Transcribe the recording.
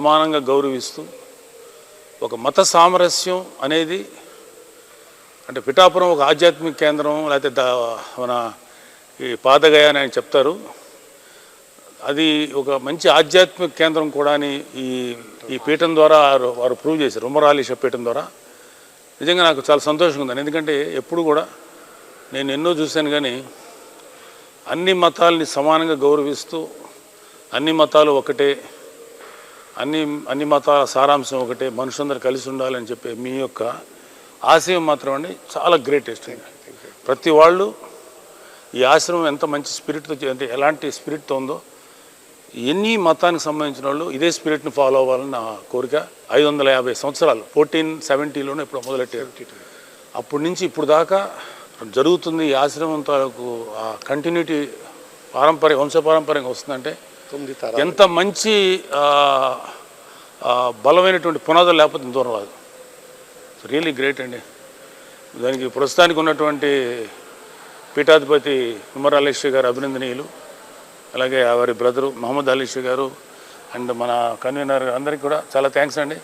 సమానంగా గౌరవిస్తూ ఒక మత సామరస్యం అనేది అంటే పిఠాపురం ఒక ఆధ్యాత్మిక కేంద్రం లేకపోతే మన ఈ పాదగయ అని ఆయన చెప్తారు. అది ఒక మంచి ఆధ్యాత్మిక కేంద్రం కూడా అని ఈ పీఠం ద్వారా వారు ప్రూవ్ చేశారు. ఉమర్ అలీ షా పీఠం ద్వారా నిజంగా నాకు చాలా సంతోషంగా ఉందని. ఎందుకంటే ఎప్పుడు కూడా నేను ఎన్నో చూశాను, కానీ అన్ని మతాలని సమానంగా గౌరవిస్తూ అన్ని మతాలు ఒకటే, అన్ని మతాల సారాంశం ఒకటే, మనుషులందరూ కలిసి ఉండాలని చెప్పే మీ యొక్క ఆశయం మాత్రం అండి చాలా గ్రేటెస్ట్. ప్రతి వాళ్ళు ఈ ఆశ్రమం ఎంత మంచి స్పిరిట్తో అంటే ఎలాంటి స్పిరిట్తో ఉందో ఎన్ని మతానికి సంబంధించిన వాళ్ళు ఇదే స్పిరిట్ని ఫాలో అవ్వాలని నా కోరిక. 550 సంవత్సరాలు 1470లోనే ఇప్పుడు మొదలెట్టారు. అప్పటి నుంచి ఇప్పుడు దాకా జరుగుతుంది. ఈ ఆశ్రమం తాలూకు ఆ కంటిన్యూటీ వంశపారంపర్యంగా వస్తుందంటే ఎంత మంచి బలమైనటువంటి పునాదులు లేకపోతే దూరం రాదు. రియల్లీ గ్రేట్ అండి. దానికి ప్రస్తుతానికి ఉన్నటువంటి పీఠాధిపతి ఉమర్ అలీ షా గారు అభినందనీయులు. అలాగే వారి బ్రదరు మహమ్మద్ అలీ షా గారు అండ్ మన కన్వీనర్ అందరికీ కూడా చాలా థ్యాంక్స్ అండి.